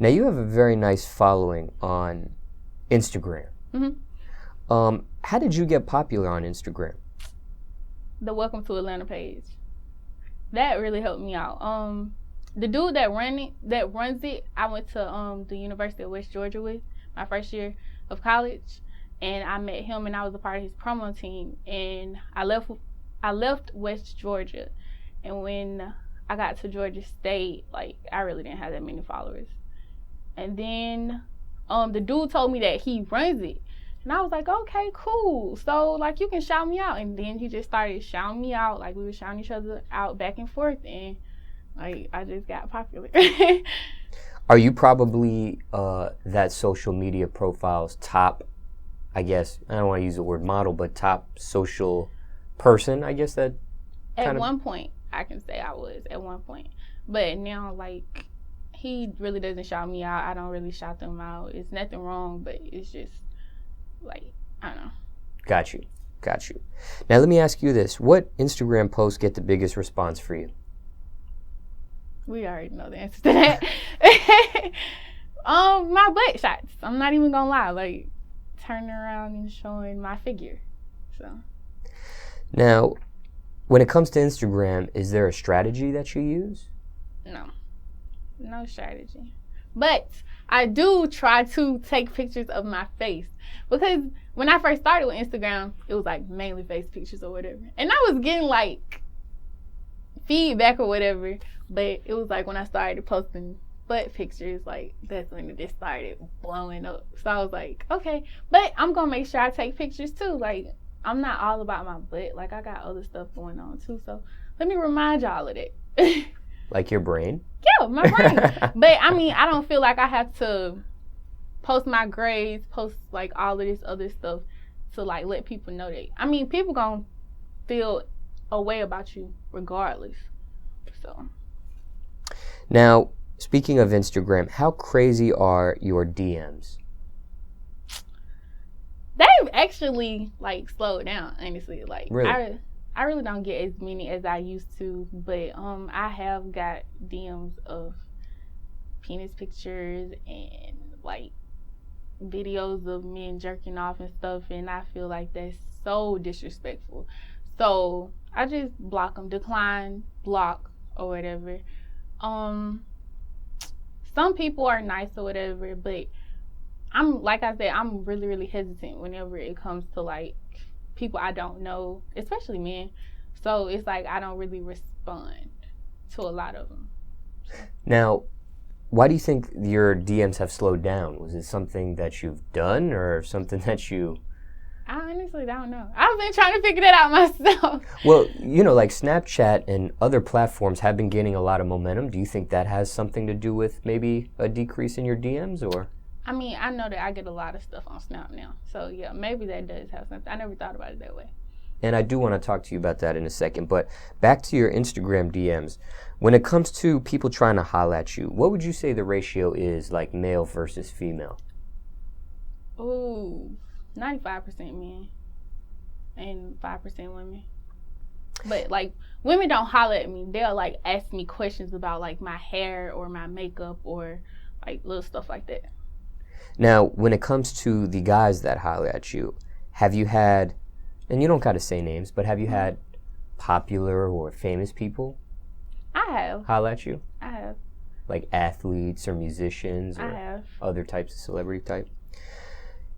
Now, you have a very nice following on Instagram. How did you get popular on Instagram? The Welcome to Atlanta page. That really helped me out. The dude that runs it, I went to the University of West Georgia with my first year of college, and I met him, and I was a part of his promo team. And I left West Georgia, and when I got to Georgia State, like, I really didn't have that many followers. And then the dude told me that he runs it. And I was like, okay, cool. So, like, you can shout me out. And then he just started shouting me out. Like, we were shouting each other out back and forth. And, like, I just got popular. Are you probably that social media profile's top, I guess, I don't want to use the word model, but top social person, I guess that At one point, I can say I was at one point. But now, like, he really doesn't shout me out. I don't really shout them out. It's nothing wrong, but it's just, like, I don't know. Got you. Now, let me ask you this. What Instagram posts get the biggest response for you? We already know the answer to that. My butt shots. I'm not even gonna lie. Like, turning around and showing my figure. So. Now, when it comes to Instagram, is there a strategy that you use? No strategy. But I do try to take pictures of my face, because when I first started with Instagram, it was like mainly face pictures or whatever. And I was getting like feedback or whatever, but it was like when I started posting butt pictures, like, that's when it just started blowing up. So I was like, okay, but I'm gonna make sure I take pictures too. Like, I'm not all about my butt. Like, I got other stuff going on too. So let me remind y'all of that. Like your brain? Yeah, my brain. But I mean, I don't feel like I have to post my grades, post like all of this other stuff to like let people know that. I mean, people gonna feel a way about you regardless. So. Now, speaking of Instagram, how crazy are your DMs? They've actually like slowed down, honestly. Like, really? I really don't get as many as I used to, but I have got DMs of penis pictures and like videos of men jerking off and stuff, and I feel like that's so disrespectful. So I just block them, decline, block, or whatever. Some people are nice or whatever, but like I said, I'm really, really hesitant whenever it comes to like people I don't know, especially men. So it's like I don't really respond to a lot of them. Now, why do you think your DMs have slowed down? Was it something that you've done or something that you... I honestly don't know. I've been trying to figure that out myself. Well, you know, like Snapchat and other platforms have been gaining a lot of momentum. Do you think that has something to do with maybe a decrease in your DMs, or... I mean, I know that I get a lot of stuff on Snap now. So, yeah, maybe that does have something. I never thought about it that way. And I do want to talk to you about that in a second. But back to your Instagram DMs. When it comes to people trying to holler at you, what would you say the ratio is, like male versus female? Ooh, 95% men and 5% women. But, like, women don't holler at me. They'll, like, ask me questions about, like, my hair or my makeup or, like, little stuff like that. Now, when it comes to the guys that holler at you, have you had, and you don't got to say names, but have you had popular or famous people I have. holler at you? I have. Like athletes or musicians or I have. other types of celebrity type?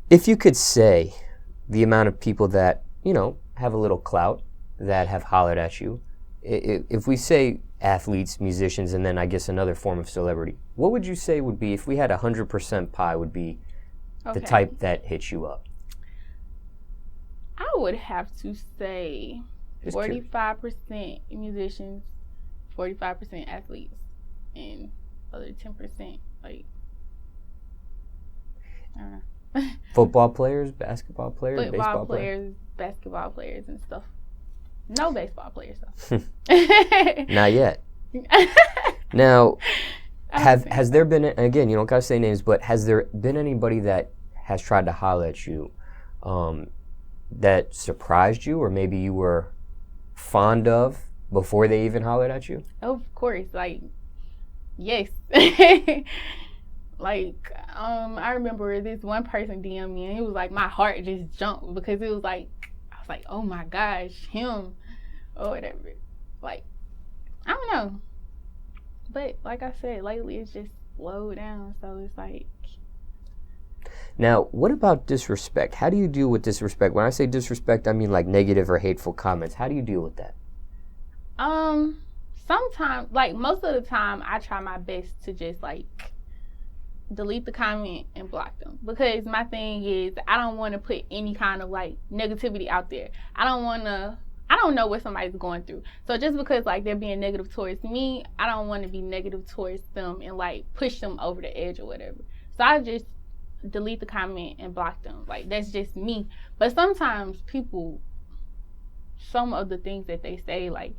If you could say the amount of people that, you know, have a little clout that have hollered at you, if we say athletes, musicians, and then I guess another form of celebrity, what would you say would be, if we had 100% pie, would be the type that hits you up? I would have to say 45% musicians, 45% athletes, and other 10%, like, I don't know. Football players, basketball players, Football baseball players, basketball players, and stuff. No baseball players, though. Not yet. Now, has there been, again, you don't got to say names, but has there been anybody that has tried to holler at you that surprised you, or maybe you were fond of before they even hollered at you? Of course, like, yes. Like, I remember this one person DM me, and it was like my heart just jumped because it was like, I was like, oh my gosh, him or whatever. Like, I don't know. But like I said, lately it's just slowed down. So it's like. Now, what about disrespect? How do you deal with disrespect? When I say disrespect, I mean like negative or hateful comments. How do you deal with that? Sometimes, like most of the time, I try my best to just like delete the comment and block them, because my thing is I don't want to put any kind of like negativity out there. I don't know what somebody's going through. So just because like they're being negative towards me, I don't want to be negative towards them and like push them over the edge or whatever. So I just delete the comment and block them. Like, that's just me. But sometimes people, some of the things that they say, like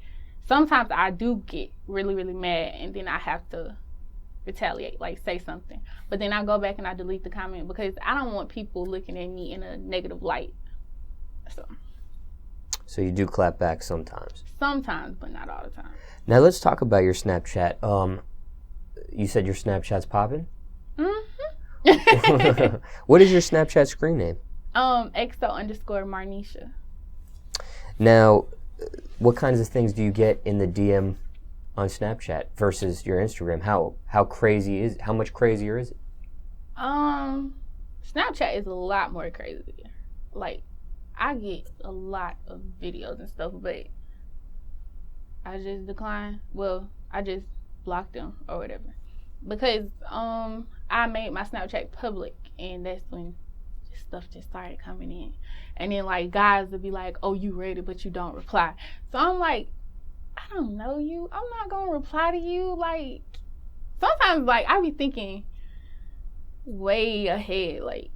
sometimes I do get really, really mad, and then I have to retaliate, like say something. But then I go back and I delete the comment because I don't want people looking at me in a negative light. So you do clap back sometimes? Sometimes, but not all the time. Now let's talk about your Snapchat. You said your Snapchat's popping? Mm-hmm. What is your Snapchat screen name? XO_Marnisha. Now, what kinds of things do you get in the DM on Snapchat versus your Instagram? How much crazier is it? Snapchat is a lot more crazy. Like, I get a lot of videos and stuff, but I just decline. Well, I just block them or whatever. Because I made my Snapchat public, and that's when stuff just started coming in. And then like guys would be like, oh, you read it, but you don't reply. So I'm like, I don't know you. I'm not gonna reply to you. Like, sometimes like I be thinking way ahead, like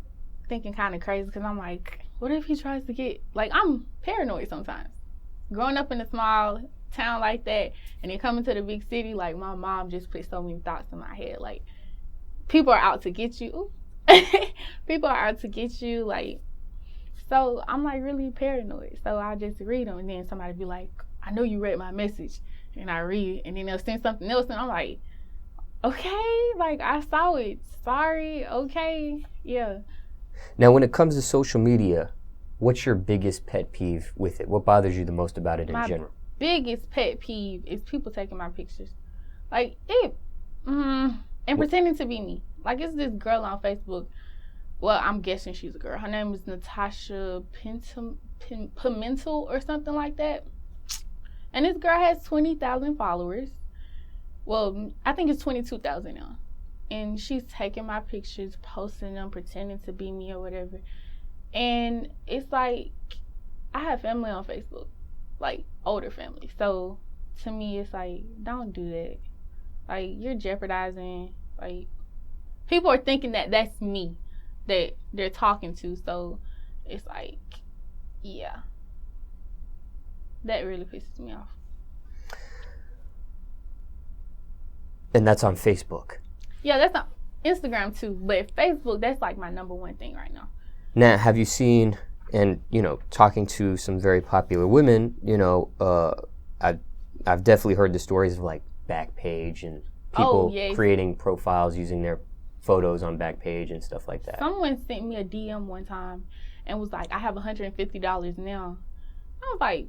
thinking kind of crazy, because I'm like, what if he tries to get, like, I'm paranoid sometimes. Growing up in a small town like that, and then coming to the big city, like my mom just put so many thoughts in my head. Like, people are out to get you. People are out to get you, like, so I'm like really paranoid. So I just read them, and then somebody be like, I know you read my message. And I read, and then they'll send something else, and I'm like, okay, like I saw it. Sorry, okay, yeah. Now, when it comes to social media, what's your biggest pet peeve with it? What bothers you the most about it in general? My biggest pet peeve is people taking my pictures. Like, and pretending to be me. Like, it's this girl on Facebook. Well, I'm guessing she's a girl. Her name is Natasha Pimentel or something like that. And this girl has 20,000 followers. Well, I think it's 22,000 now. And she's taking my pictures, posting them, pretending to be me or whatever. And it's like, I have family on Facebook, like older family. So to me, it's like, don't do that. Like, you're jeopardizing, like, people are thinking that that's me that they're talking to. So it's like, yeah, that really pisses me off. And that's on Facebook? Yeah, that's on Instagram too, but Facebook, that's like my number one thing right now. Now, have you seen, and talking to some very popular women, I've definitely heard the stories of like Backpage and people creating profiles using their photos on Backpage and stuff like that. Someone sent me a DM one time and was like, I have $150 now. I was like,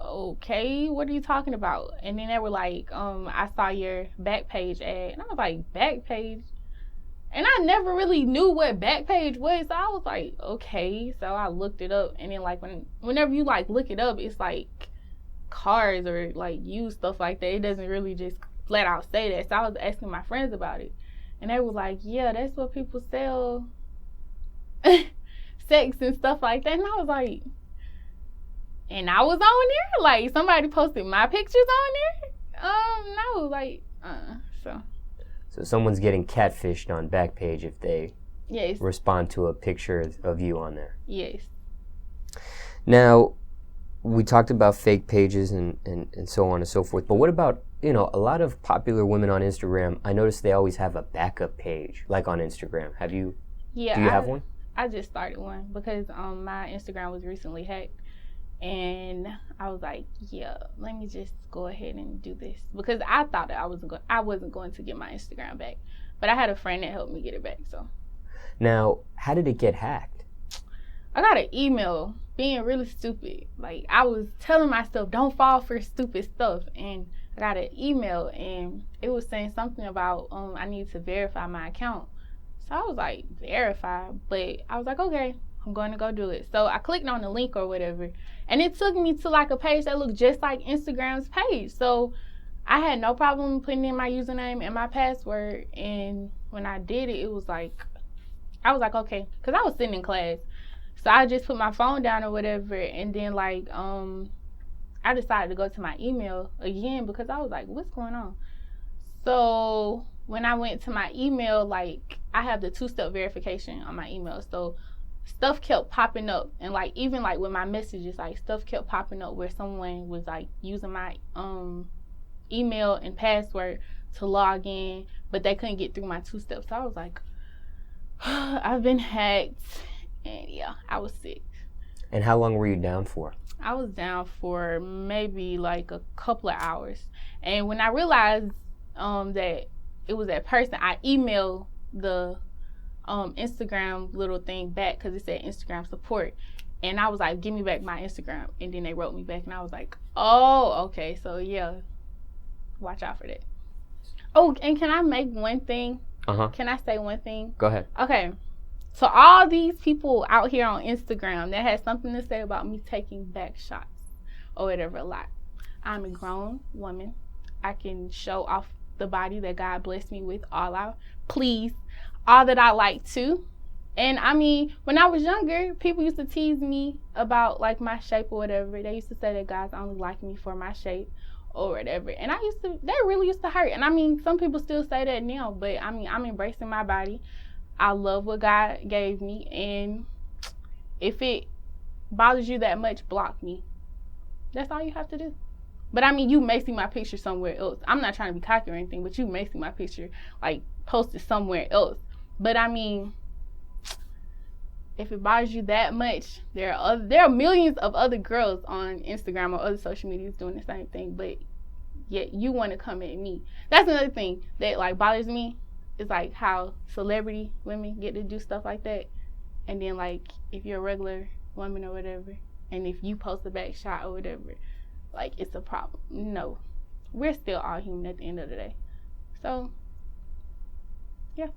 okay, what are you talking about? And then they were like, I saw your Backpage ad. And I was like, Backpage? And I never really knew what Backpage was. So I was like, okay. So I looked it up. And then like whenever you like look it up, it's like cars or like used stuff like that. It doesn't really just flat out say that. So I was asking my friends about it. And they were like, yeah, that's what people sell. Sex and stuff like that. And I was like, and I was on there? Like, somebody posted my pictures on there? No, like, So someone's getting catfished on Backpage if they respond to a picture of you on there. Yes. Now, we talked about fake pages and so on and so forth, but what about, a lot of popular women on Instagram, I noticed they always have a backup page, like on Instagram. Do you have one? I just started one because my Instagram was recently hacked. And I was like, yeah, let me just go ahead and do this, because I thought that I wasn't going to get my Instagram back. But I had a friend that helped me get it back. So Now, how did it get hacked? I got an email being really stupid. Like, I was telling myself, don't fall for stupid stuff. And I got an email, and it was saying something about I need to verify my account. So I was like, verify? But I was like, okay, I'm going to go do it. So I clicked on the link or whatever, and it took me to like a page that looked just like Instagram's page. So I had no problem putting in my username and my password. And when I did it, it was like, I was like, okay, because I was sitting in class. So I just put my phone down or whatever, and then like I decided to go to my email again because I was like, what's going on? So when I went to my email, like I have the 2-step verification on my email. So stuff kept popping up, and like even like with my messages, like stuff kept popping up where someone was like using my email and password to log in, but they couldn't get through my 2 steps. So I was like, I've been hacked. And yeah, I was sick. And how long were you down for? I was down for maybe like a couple of hours. And when I realized that it was that person, I emailed the Instagram little thing back because it said Instagram support. And I was like, give me back my Instagram. And then they wrote me back, and I was like, oh, okay. So yeah, watch out for that. Oh, and can I make one thing? Can I say one thing? Go ahead. Okay. So all these people out here on Instagram that has something to say about me taking back shots or whatever a lot. I'm a grown woman. I can show off the body that God blessed me with all that I like to. And I mean, when I was younger, people used to tease me about like my shape or whatever. They used to say that guys only like me for my shape or whatever. And that really used to hurt. And I mean, some people still say that now, but I mean, I'm embracing my body. I love what God gave me, and if it bothers you that much, block me. That's all you have to do. But I mean, you may see my picture somewhere else. I'm not trying to be cocky or anything, but you may see my picture like posted somewhere else. But I mean, if it bothers you that much, there are millions of other girls on Instagram or other social medias doing the same thing, but yet you want to come at me. That's another thing that like bothers me. It's like how celebrity women get to do stuff like that. And then like if you're a regular woman or whatever, and if you post a back shot or whatever, like it's a problem. No. We're still all human at the end of the day. So yeah.